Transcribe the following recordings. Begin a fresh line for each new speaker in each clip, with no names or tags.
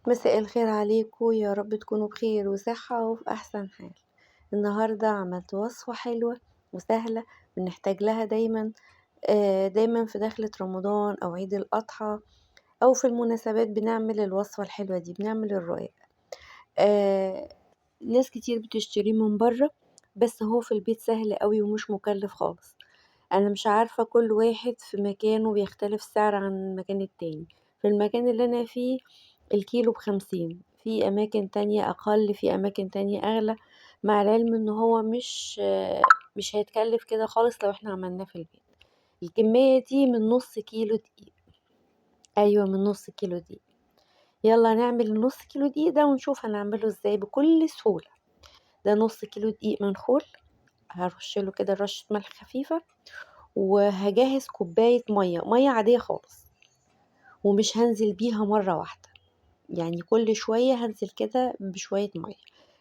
مساء الخير عليكم، يا رب تكونوا بخير وصحة وفي أحسن حال. النهاردة عملت وصفة حلوة وسهلة بنحتاج لها دايما، دايما في دخلة رمضان أو عيد الأضحى أو في المناسبات بنعمل الوصفة الحلوة دي، بنعمل الرقاق. آه، ناس كتير بتشتريه من بره، بس هو في البيت سهل قوي ومش مكلف خالص. أنا مش عارفة، كل واحد في مكانه بيختلف سعر عن المكان التاني. في المكان اللي أنا فيه الكيلو ب50، في أماكن تانية أقل، في أماكن تانية أغلى، مع العلم إن هو مش هيتكلف كده خالص لو احنا عملناه في البيت. الكمية دي من نص كيلو دقيق. أيوة، من نص كيلو دقيق. يلا نعمل النص كيلو دقيق ده ونشوف هنعمله ازاي بكل سهولة. ده نص كيلو دقيق منخول، هرشله كده رشة ملح خفيفة، وهجهز كوباية مية عادية خالص، ومش هنزل بيها مرة واحدة، يعني كل شوية هنزل كده بشوية مية.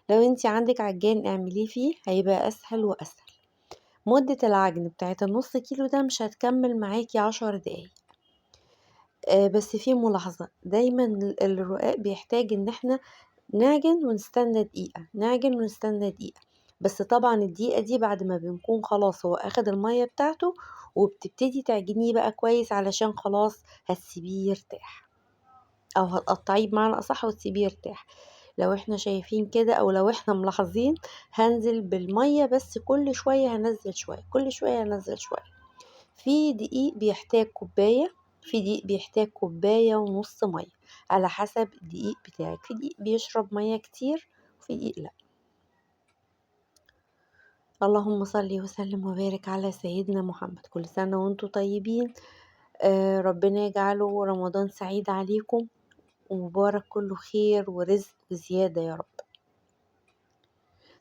لو انتي عندك عجان اعمليه فيه، هيبقى اسهل واسهل. مدة العجن بتاعت النص كيلو ده مش هتكمل معاكي 10 دقايق. بس في ملاحظة، دايما الرقاق بيحتاج ان احنا نعجن ونستنى دقيقة، نعجن ونستنى دقيقة. بس طبعا الدقيقة دي بعد ما بنكون خلاص هو اخد المية بتاعته، وبتبتدي تعجنيه بقى كويس علشان خلاص هتسيبيه يرتاح، او هتقطعيه بمعنى اصح وتسيبيه يرتاح. لو احنا شايفين كده او لو احنا ملاحظين، هنزل بالمية بس كل شوية هنزل شوية، كل شوية هنزل شوية. في دقيق بيحتاج كوباية، في دقيق بيحتاج كوباية ونص مية، على حسب الدقيق بتاعك. في دقيق بيشرب مية كتير وفي دقيق لا. اللهم صل وسلم وبارك على سيدنا محمد. كل سنة وانتم طيبين. ربنا يجعله رمضان سعيد عليكم، ومبارك كله خير ورزق وزيادة يا رب.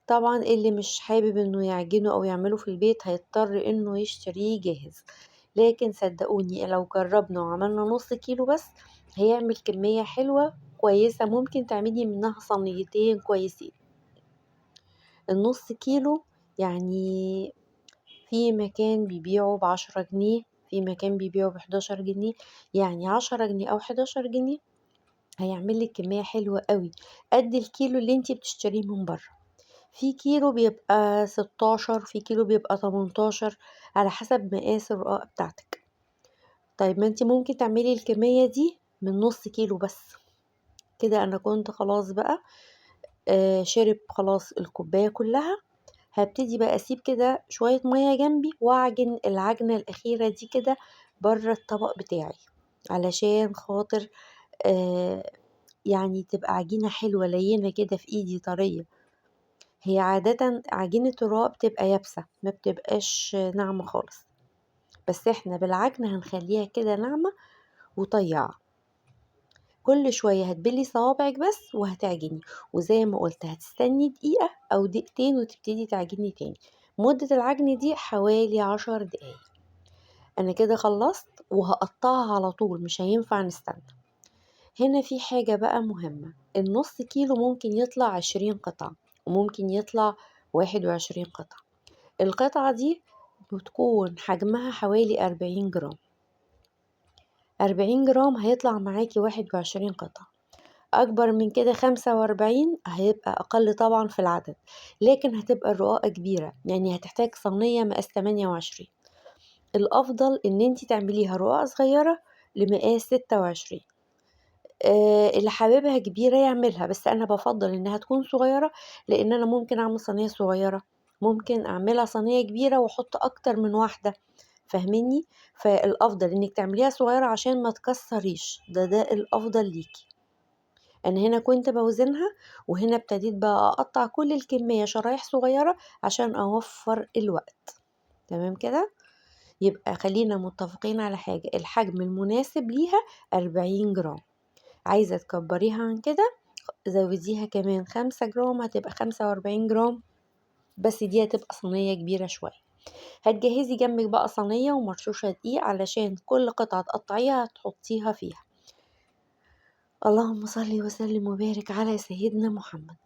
طبعا اللي مش حابب انه يعجنه او يعمله في البيت هيضطر انه يشتريه جاهز، لكن صدقوني لو جربنا وعملنا نص كيلو بس هيعمل كمية حلوة كويسة، ممكن تعملي منها صينيتين كويسين. النص كيلو يعني في مكان بيبيعه ب10 جنيه، في مكان بيبيعه ب11 جنيه، يعني 10 جنيه او 11 جنيه هيعملك كمية حلوة قوي، قد الكيلو اللي انتي بتشتريه من بره. في كيلو بيبقى 16، في كيلو بيبقى 18، على حسب مقاس الرقاق بتاعتك. طيب ما انتي ممكن تعملي الكمية دي من نص كيلو بس. كده انا كنت خلاص بقى شرب خلاص الكوباية كلها. هبتدي بقى اسيب كده شوية مية جنبي واعجن العجنة الاخيرة دي كده بره الطبق بتاعي، علشان خاطر يعني تبقى عجينة حلوة لينة كده في ايدي طرية. هي عادة عجينة الرقاق بتبقى يابسة، ما بتبقاش ناعمة خالص، بس احنا بالعجن هنخليها كده ناعمة وطيعة. كل شوية هتبلي صوابعك بس وهتعجني، وزي ما قلت هتستني دقيقة او دقيقتين وتبتدي تعجني تاني. مدة العجن دي حوالي 10 دقايق. انا كده خلصت وهقطعها على طول، مش هينفع نستنى. هنا في حاجة بقى مهمة، النص كيلو ممكن يطلع 20 قطعة وممكن يطلع 21 قطعة. القطعة دي بتكون حجمها حوالي 40 جرام. 40 جرام هيطلع معاكي 21 قطعة. أكبر من كده 45 هيبقى أقل طبعا في العدد، لكن هتبقى الرقاقة كبيرة، يعني هتحتاج صينية مقاس 28. الأفضل إن انتي تعمليها رقاقة صغيرة لمقاس 26. اللي حاببها كبيرة يعملها، بس أنا بفضل إنها تكون صغيرة، لأن أنا ممكن أعمل صينية صغيرة، ممكن أعملها صينية كبيرة وأحط أكتر من واحدة. فاهميني؟ فالأفضل إنك تعمليها صغيرة عشان ما تكسريش، ده الأفضل ليكي. أنا هنا كنت بوزنها، وهنا ابتديت بقى أقطع كل الكمية شرايح صغيرة عشان أوفر الوقت. تمام كده؟ يبقى خلينا متفقين على حاجة، الحجم المناسب ليها 40 جرام. عايزة تكبريها عن كده زوديها كمان 5 جرام، هتبقى 45 جرام، بس دي هتبقى صينية كبيرة شوية. هتجهزي جنبك بقى صينية ومرشوشة دقيق علشان كل قطعة تقطعيها تحطيها فيها. اللهم صل وسلم وبارك على سيدنا محمد.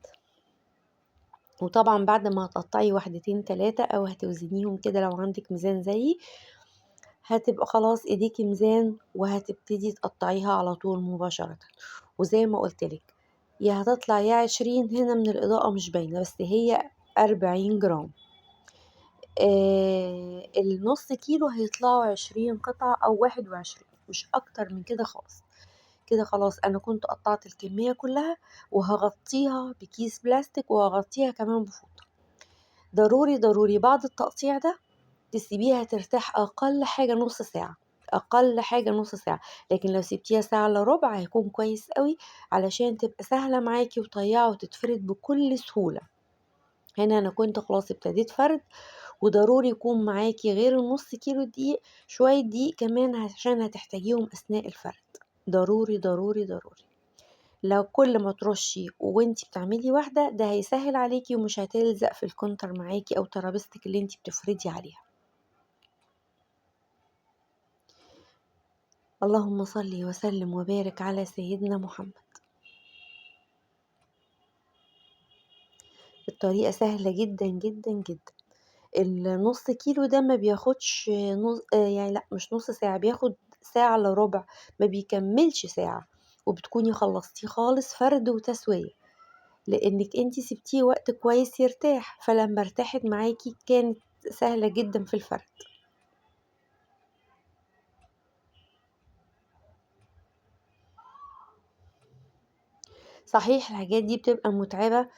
وطبعا بعد ما هتقطعي واحدتين تلاتة او هتوزنيهم كده لو عندك ميزان زيي، هتبقى خلاص ايديكي ميزان وهتبتدي تقطعيها على طول مباشرة. وزي ما قلتلك يا هتطلع يا 20 هنا من الإضاءة مش باينة، بس هي 40 جرام. النص كيلو هيطلعوا 20 قطعة أو 21، مش أكتر من كده خالص. كده خلاص أنا كنت قطعت الكمية كلها، وهغطيها بكيس بلاستيك، وهغطيها كمان بفوطة. ضروري ضروري بعد التقطيع ده تسيبيها ترتاح أقل حاجة نص ساعة، أقل حاجة نص ساعة. لكن لو سيبتيها ساعة إلا ربع هيكون كويس قوي، علشان تبقى سهلة معاكي وطيعة وتتفرد بكل سهولة. هنا أنا كنت خلاص ابتديت فرد، وضروري يكون معاكي غير النص كيلو دقيق شوية دقيق كمان عشان هتحتاجيهم أثناء الفرد. ضروري ضروري ضروري. لو كل ما ترشي وانتي بتعملي واحدة ده هيسهل عليكي، ومش هتلزق في الكونتر معاكي أو ترابيزتك اللي انتي بتفردي عليها. اللهم صل وسلم وبارك على سيدنا محمد. الطريقة سهلة جدا جدا جدا. النص كيلو ده ما بياخدش نص يعني لا مش نص ساعة، بياخد ساعة الا ربع، ما بيكملش ساعة، وبتكوني خلصتيه خالص فرد وتسوية، لانك انتي سبتيه وقت كويس يرتاح. فلما ارتاحت معاكي كانت سهلة جدا في الفرد. صحيح الحاجات دي بتبقى متعبة،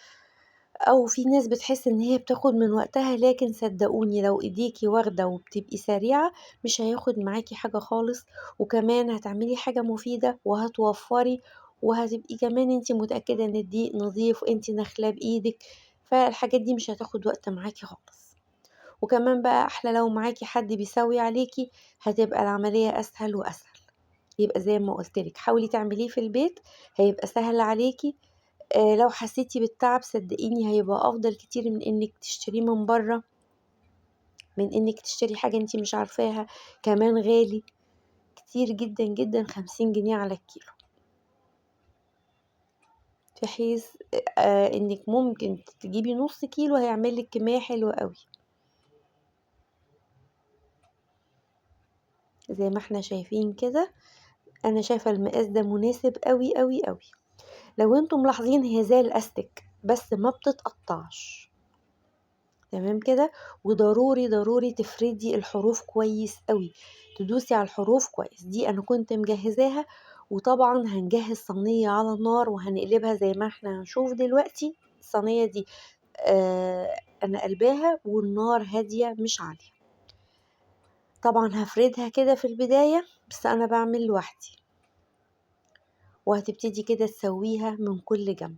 او في ناس بتحس ان هي بتاخد من وقتها، لكن صدقوني لو ايديكي واخدة وبتبقي سريعة مش هياخد معاكي حاجة خالص، وكمان هتعملي حاجة مفيدة وهتوفري، وهتبقي كمان انتي متأكدة ان الدقيق نظيف وانتي نخلاه بايدك. فالحاجات دي مش هتاخد وقت معاكي خالص. وكمان بقى احلى لو معاكي حد بيسوي عليكي، هتبقى العملية اسهل واسهل. يبقى زي ما قلتلك حاولي تعمليه في البيت، هيبقى سهل عليكي. لو حسيتي بالتعب صدقيني هيبقى افضل كتير من انك تشتريه من بره، من انك تشتري حاجة انتي مش عارفاها، كمان غالي كتير جدا جدا، 50 جنيه على الكيلو. في حيث انك ممكن تجيبي نص كيلو هيعملك كمية حلوة قوي. زي ما احنا شايفين كده، انا شايفة المقاس ده مناسب قوي قوي قوي. لو انتم ملاحظين هي زي الاستك بس ما بتتقطعش، تمام كده. وضروري ضروري تفردي الحروف كويس قوي، تدوسي على الحروف كويس. دي انا كنت مجهزاها، وطبعا هنجهز صينية على النار وهنقلبها زي ما احنا هنشوف دلوقتي. الصينية دي انا قلباها والنار هادية مش عالية. طبعا هفردها كده في البداية، بس انا بعمل لوحدي. وهتبتدي كده تسويها من كل جنب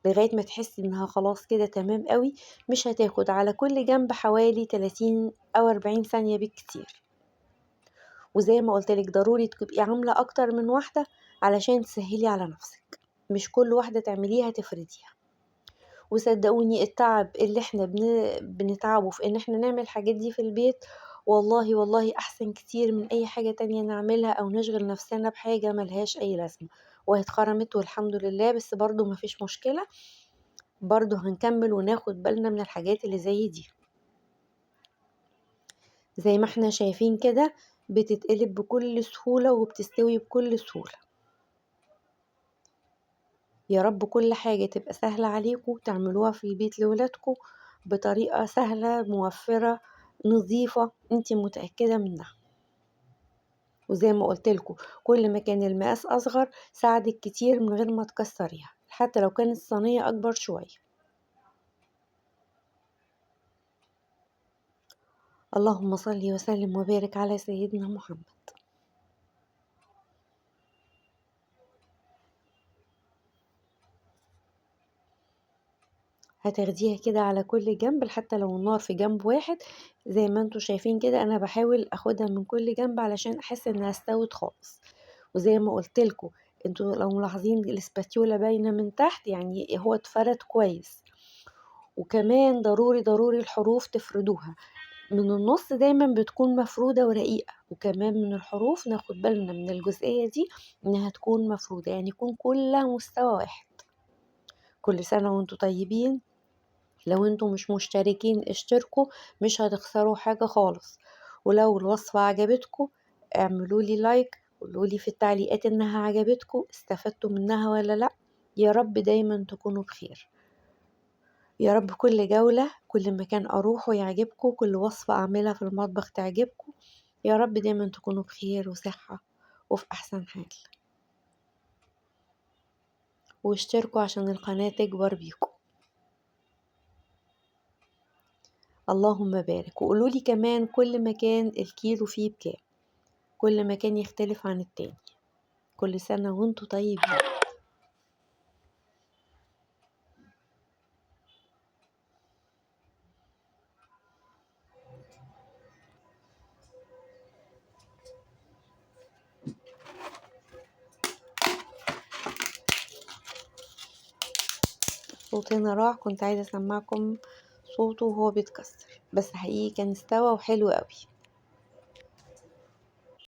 لغاية ما تحسي انها خلاص كده تمام قوي. مش هتاخد على كل جنب حوالي 30 او 40 ثانية بالكتير. وزي ما قلتلك ضروري تبقي عاملة اكتر من واحدة علشان تسهلي على نفسك، مش كل واحدة تعمليها تفرديها. وصدقوني التعب اللي احنا بنتعبه في ان احنا نعمل الحاجات دي في البيت، والله والله احسن كتير من اي حاجة تانية نعملها او نشغل نفسنا بحاجة ملهاش اي لازمة. واتخرمت والحمد لله، بس برضو مفيش مشكلة، برضو هنكمل وناخد بالنا من الحاجات اللي زي دي. زي ما احنا شايفين كده بتتقلب بكل سهولة وبتستوي بكل سهولة. يا رب كل حاجة تبقى سهلة عليكم تعملوها في البيت لولادكم بطريقة سهلة موفرة نظيفة انتي متأكدة منها. وزي ما قلتلكوا كل ما كان المقاس أصغر ساعدك كتير من غير ما تكسريها، حتى لو كانت الصينية أكبر شوية. اللهم صل وسلم وبارك على سيدنا محمد. هتاخديها كده على كل جنب حتى لو النار في جنب واحد. زي ما انتوا شايفين كده انا بحاول اخدها من كل جنب علشان احس انها استوت خالص. وزي ما قلتلكوا انتوا لو ملاحظين الاسباتيولا باينة من تحت، يعني هو اتفرد كويس. وكمان ضروري ضروري الحروف تفردوها من النص، دايما بتكون مفرودة ورقيقة. وكمان من الحروف ناخد بالنا من الجزئية دي انها تكون مفرودة، يعني يكون كلها مستوى واحد. كل سنة وانتوا طيبين. لو انتوا مش مشتركين اشتركوا، مش هتخسروا حاجة خالص. ولو الوصفة عجبتكم اعملوا لي لايك قولولي في التعليقات إنها عجبتكم، استفدتوا منها ولا لأ. يا رب دايما تكونوا بخير. يا رب كل جولة، كل مكان أروحه يعجبكم، كل وصفة أعملها في المطبخ تعجبكم. يا رب دايما تكونوا بخير وصحة وفي أحسن حال. واشتركوا عشان القناة تكبر بيكم. اللهم بارك. وقولولي كمان كل مكان الكيلو فيه بكام، كل مكان يختلف عن التاني. كل سنة وانتوا طيبين. صوتنا راح، كنت عايزة اسمعكم صوته وهو بيتكسر، بس حقيقي كان استوى وحلو قوي.